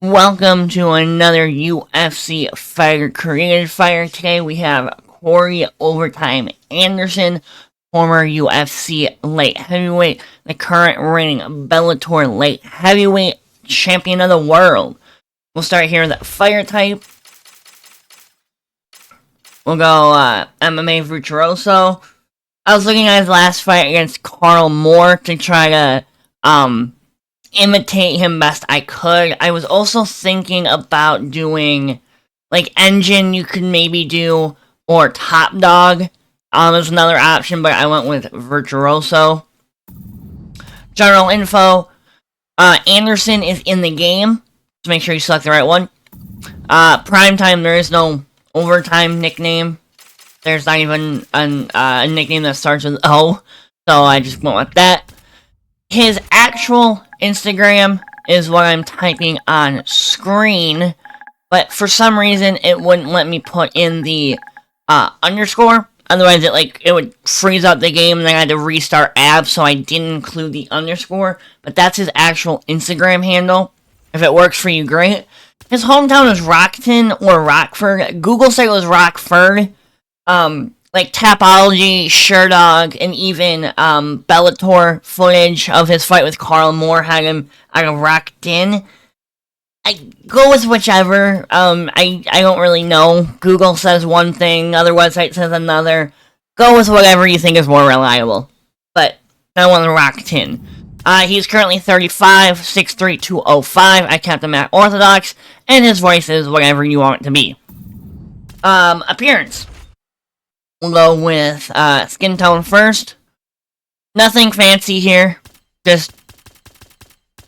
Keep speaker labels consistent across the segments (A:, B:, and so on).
A: Welcome to another UFC fighter created fighter. Today we have Corey Overtime Anderson, former UFC light heavyweight, the current reigning Bellator light heavyweight champion of the world. We'll start here with the fighter type. We'll go MMA Virtuoso. I was looking at his last fight against Carl Moore to try to imitate him best I could. I was also thinking about doing like Engine you could maybe do, or Top Dog. There's another option, but I went with Virtuoso. General info. Anderson is in the game, so make sure you select the right one. Primetime, there is no overtime nickname. There's not even a nickname that starts with O, so I just went with that. His actual Instagram is what I'm typing on screen, but for some reason it wouldn't let me put in the underscore. Otherwise it would freeze out the game and then I had to restart app, so I didn't include the underscore. But that's his actual Instagram handle. If it works for you, great. His hometown is Rockton or Rockford. Google said it was Rockford. Like Tapology, Sherdog, and even Bellator footage of his fight with Carl Moore had him out of Rockton. I go with whichever. I don't really know. Google says one thing, other website says another. Go with whatever you think is more reliable. But I want the Rockton. He's currently 35, 6'3", 205. I kept him at Orthodox, and his voice is whatever you want it to be. Appearance. We'll go with skin tone first. Nothing fancy here. Just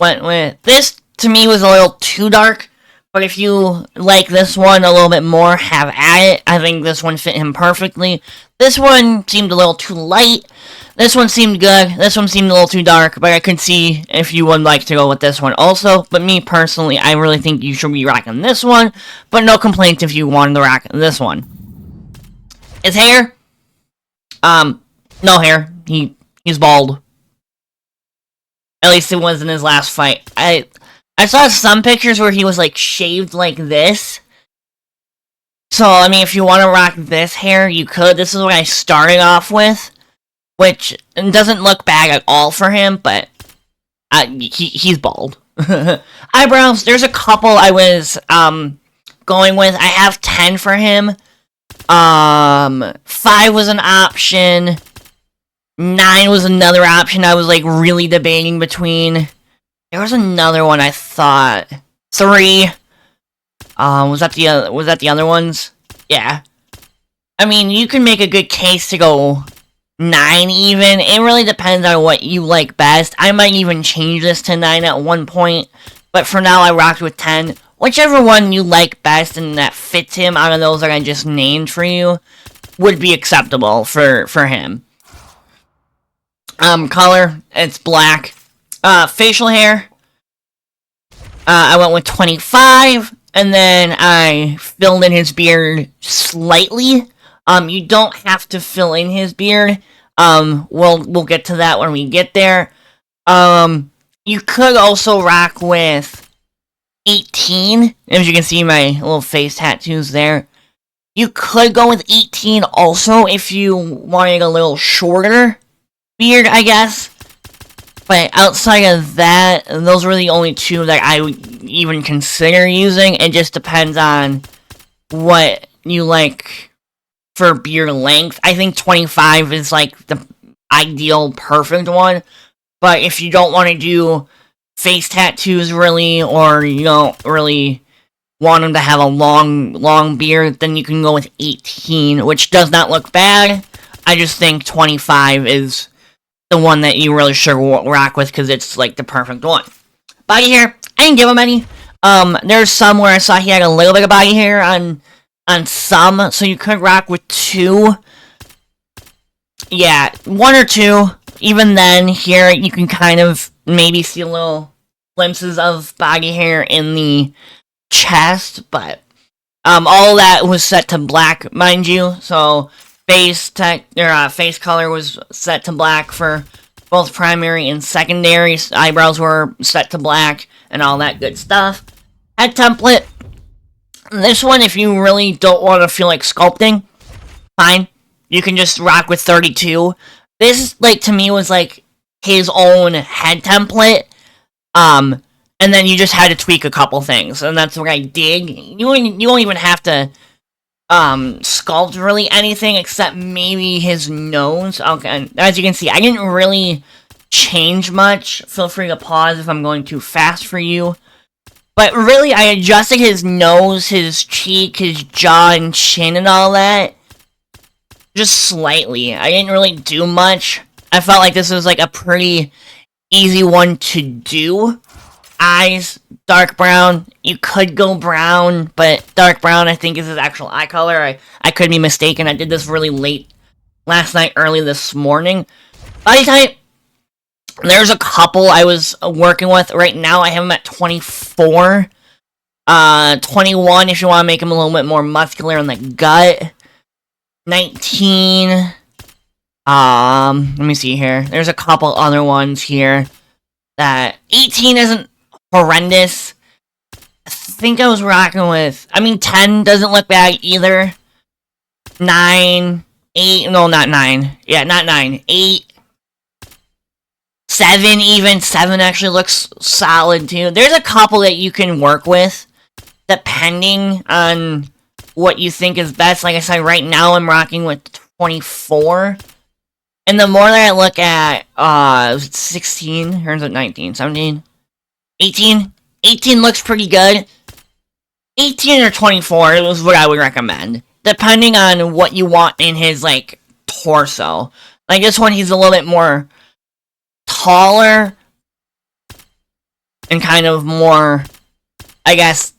A: went with this. To me, was a little too dark. But if you like this one a little bit more, have at it. I think this one fit him perfectly. This one seemed a little too light. This one seemed good. This one seemed a little too dark. But I could see if you would like to go with this one also. But me personally, I really think you should be rocking this one. But no complaints if you wanted to rock this one. His hair? No hair. He's bald. At least it was in his last fight. I saw some pictures where he was like shaved like this. So, I mean, if you want to rock this hair, you could. This is what I started off with, which doesn't look bad at all for him, but he's bald. Eyebrows, there's a couple I was going with. I have 10 for him. 5 was an option. 9 was another option I was like really debating between. There was another one I thought. 3. Was that the other ones? Yeah. I mean, you can make a good case to go 9 even. It really depends on what you like best. I might even change this to 9 at one point, but for now I rocked with 10. Whichever one you like best and that fits him out of those that I just named for you would be acceptable for him. Color, it's black. Facial hair, I went with 25, and then I filled in his beard slightly. You don't have to fill in his beard. We'll get to that when we get there. You could also rock with 18, as you can see my little face tattoos there. You could go with 18 also if you wanted a little shorter beard, I guess. But outside of that, those were the only two that I would even consider using. It just depends on what you like for beard length. I think 25 is like the ideal perfect one. But if you don't want to do face tattoos really, or you don't really want him to have a long beard, then you can go with 18, which does not look bad. I just think 25 is the one that you really should rock with because it's like the perfect one. Body hair, I didn't give him any. There's some where I saw he had a little bit of body hair on some, so you could rock with 2. Yeah, 1 or 2. Even then, here you can kind of maybe see little glimpses of body hair in the chest, but all that was set to black, mind you. So face color was set to black for both primary and secondary. Eyebrows were set to black and all that good stuff. Head template. This one, if you really don't want to feel like sculpting, fine. You can just rock with 32. This, like, to me was, like, his own head template. And then you just had to tweak a couple things, and that's what I did. You won't even have to, sculpt really anything except maybe his nose. Okay, and as you can see, I didn't really change much. Feel free to pause if I'm going too fast for you. But really, I adjusted his nose, his cheek, his jaw, and chin, and all that. Just slightly. I didn't really do much. I felt like this was, like, a pretty easy one to do. Eyes, dark brown. You could go brown, but dark brown, I think, is his actual eye color. I could be mistaken. I did this really late last night, early this morning. Body type. There's a couple I was working with. Right now, I have him at 24. 21 if you want to make him a little bit more muscular in the gut. 19. Let me see here. There's a couple other ones here. That 18 isn't horrendous. I think I was rocking with... 10 doesn't look bad either. 9. 8. No, not 9. Yeah, not 9. 8. 7 even. 7 actually looks solid too. There's a couple that you can work with, depending on what you think is best. Like I said, right now I'm rocking with 24. And the more that I look at, 16, or is it 19, 17, 18? 18 looks pretty good. 18 or 24 is what I would recommend, depending on what you want in his, like, torso. Like, this one, he's a little bit more taller, and kind of more, I guess,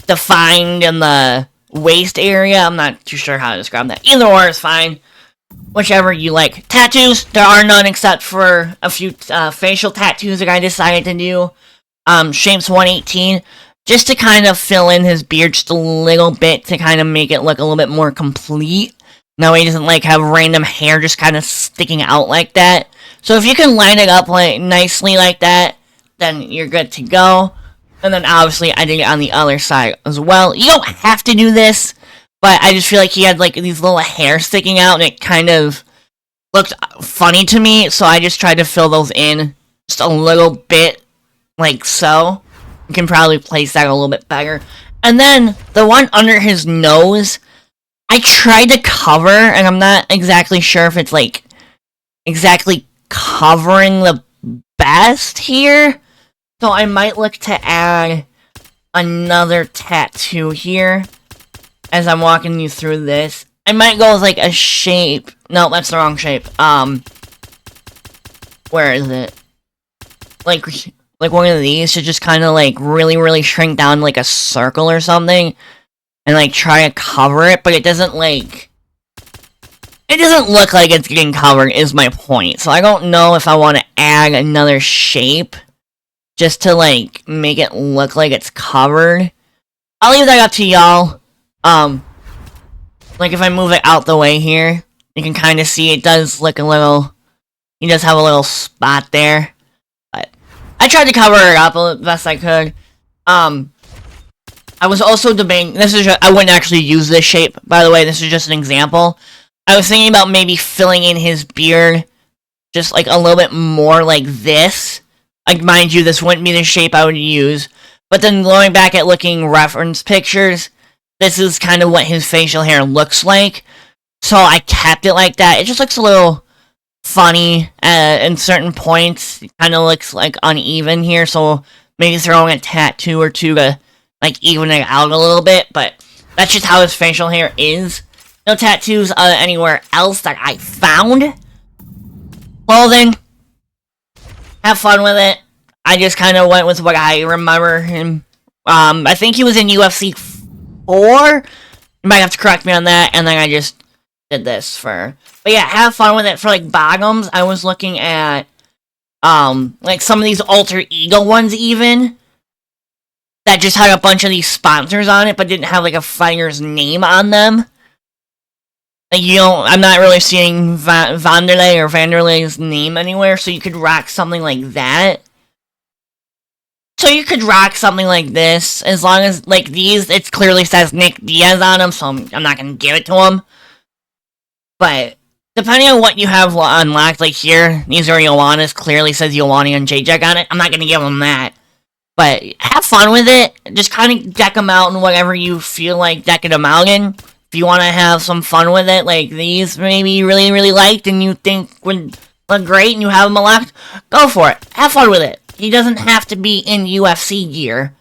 A: defined in the waist area. I'm not too sure how to describe that. Either or is fine. Whichever you like. Tattoos, there are none except for a few facial tattoos that I decided to do. Shapes 118, just to kind of fill in his beard just a little bit to kind of make it look a little bit more complete. No, he doesn't like have random hair just kind of sticking out like that. So if you can line it up like nicely like that, then you're good to go. And then obviously I did it on the other side as well. You don't have to do this, but I just feel like he had like these little hairs sticking out and it kind of looked funny to me. So I just tried to fill those in just a little bit like so. You can probably place that a little bit better. And then the one under his nose, I tried to cover, and I'm not exactly sure if it's like exactly covering the best here. So I might look to add another tattoo here as I'm walking you through this. I might go with like a shape. No, that's the wrong shape. Where is it? Like one of these to just kind of like really shrink down like a circle or something. And like try to cover it, but it doesn't like... It doesn't look like it's getting covered, is my point. So I don't know if I want to add another shape just to like make it look like it's covered. I'll leave that up to y'all. Like if I move it out the way here, you can kind of see it does look a little... He does have a little spot there. But I tried to cover it up the best I could. I was also debating, I wouldn't actually use this shape, by the way, this is just an example. I was thinking about maybe filling in his beard just like a little bit more like this. Like, mind you, this wouldn't be the shape I would use. But then going back at looking reference pictures, this is kind of what his facial hair looks like. So I kept it like that. It just looks a little funny in certain points. It kind of looks like uneven here, so maybe throwing a tattoo or two to like even it out a little bit, but that's just how his facial hair is. No tattoos anywhere else that I found. Clothing. Have fun with it. I just kind of went with what I remember him. I think he was in UFC 4. You might have to correct me on that, and then I just did this for... But yeah, have fun with it. For like bottoms, I was looking at like some of these alter ego ones even. That just had a bunch of these sponsors on it, but didn't have like a fighter's name on them. Like, I'm not really seeing Vanderlei or Vanderlei's name anywhere, so you could rock something like that. So you could rock something like this, as long as, like, these, it clearly says Nick Diaz on them, so I'm not gonna give it to him. But, depending on what you have unlocked, like here, these are Ioannis, clearly says Ioani and J-Jack on it, I'm not gonna give him that. But, have fun with it, just kind of deck them out in whatever you feel like decking them out in. If you want to have some fun with it, like these maybe you really, really liked and you think would look great and you have them unlocked, go for it. Have fun with it. He doesn't have to be in UFC gear.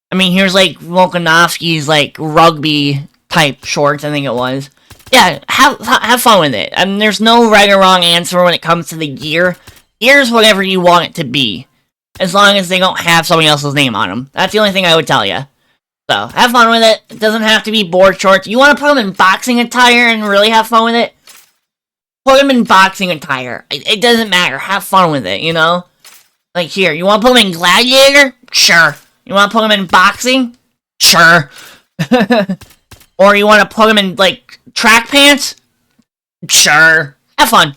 A: I mean, here's like Volkanovski's like rugby type shorts, I think it was. Yeah, have fun with it. I mean, there's no right or wrong answer when it comes to the gear. Gear's whatever you want it to be, as long as they don't have somebody else's name on them. That's the only thing I would tell you. So, have fun with it. It doesn't have to be board shorts. You want to put them in boxing attire and really have fun with it? Put them in boxing attire. It doesn't matter. Have fun with it, you know? Like here, you want to put them in gladiator? Sure. You want to put them in boxing? Sure. Or you want to put them in, like, track pants? Sure. Have fun.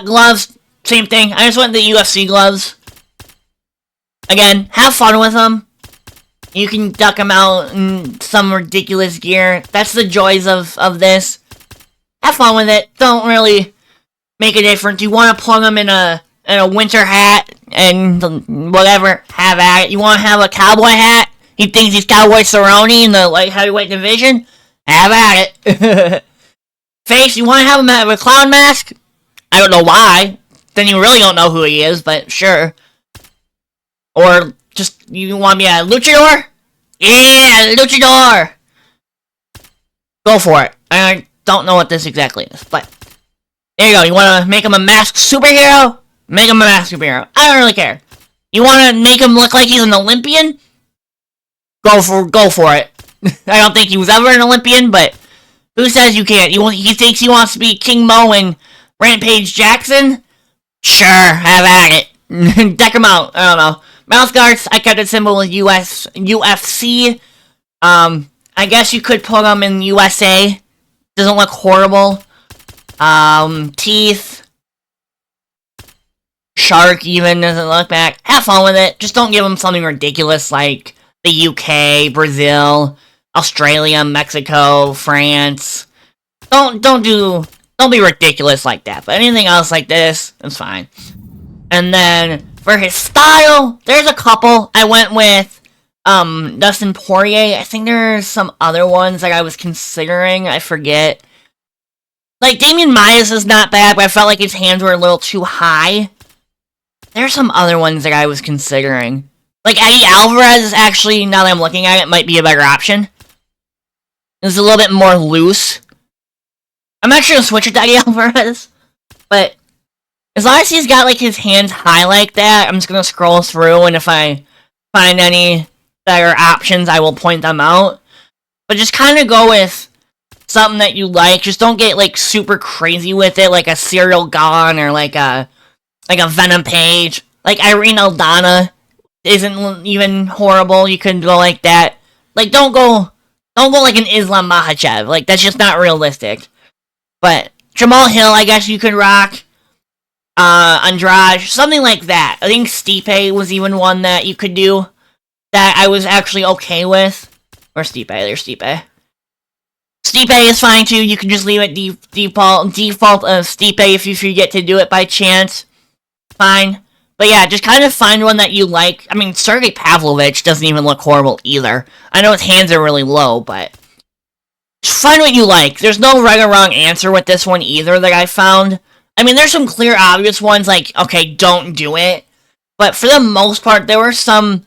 A: Gloves, same thing. I just want the UFC gloves. Again, have fun with them. You can duck them out in some ridiculous gear. That's the joys of this. Have fun with it. Don't really make a difference. You want to plug them in a winter hat and whatever. Have at it. You want to have a cowboy hat? He thinks he's Cowboy Cerrone in the light heavyweight division? Have at it. Face, you want to have him have a clown mask? I don't know why. Then you really don't know who he is, but sure. Or just, you want me a luchador? Yeah, luchador! Go for it. I don't know what this exactly is, but there you go. You want to make him a masked superhero? Make him a masked superhero. I don't really care. You want to make him look like he's an Olympian? Go for it. I don't think he was ever an Olympian, but who says you can't? He thinks he wants to be King Mo and Rampage Jackson? Sure, have at it. Deck him out. I don't know. Mouth guards, I kept it simple with UFC. I guess you could put them in USA. Doesn't look horrible. Teeth. Shark even doesn't look bad. Have fun with it. Just don't give them something ridiculous like the UK, Brazil, Australia, Mexico, France. Don't be ridiculous like that. But anything else like this, it's fine. And then for his style, there's a couple. I went with Dustin Poirier. I think there's some other ones that I was considering. I forget. Like Damian Maia's is not bad, but I felt like his hands were a little too high. There's some other ones that I was considering. Like Eddie Alvarez is actually, now that I'm looking at it, might be a better option. It's a little bit more loose. I'm actually gonna switch it to Eddie Alvarez, but as long as he's got like his hands high like that, I'm just gonna scroll through, and if I find any better options, I will point them out. But just kind of go with something that you like. Just don't get like super crazy with it, like a Serial Gone or like a Venom Page. Like Irene Aldana isn't even horrible. You could go like that. Like don't go like an Islam Makhachev. Like that's just not realistic. But Jamal Hill, I guess you could rock. Andrade, something like that. I think Stipe was even one that you could do that I was actually okay with. Or Stipe, there's Stipe. Stipe is fine too. You can just leave it default of Stipe if you forget to do it by chance. Fine. But yeah, just kind of find one that you like. I mean, Sergey Pavlovich doesn't even look horrible either. I know his hands are really low, but just find what you like. There's no right or wrong answer with this one either that I found. I mean, there's some clear, obvious ones like, okay, don't do it. But for the most part, there were some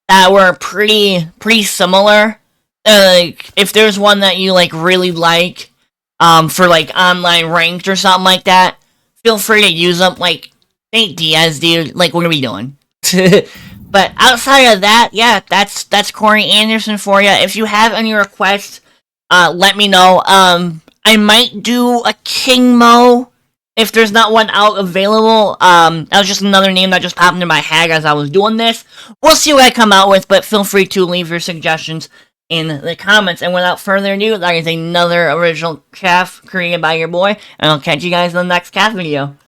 A: that were pretty similar. Like, if there's one that you, like, really like, for, like, online ranked or something like that, feel free to use them. Like, Nate Diaz, dude. Like, what are we doing? But outside of that, yeah, that's Corey Anderson for you. If you have any requests, let me know. I might do a King Mo if there's not one out available. That was just another name that just popped into my head as I was doing this. We'll see what I come out with, but feel free to leave your suggestions in the comments. And without further ado, that is another original CAF created by your boy, and I'll catch you guys in the next CAF video.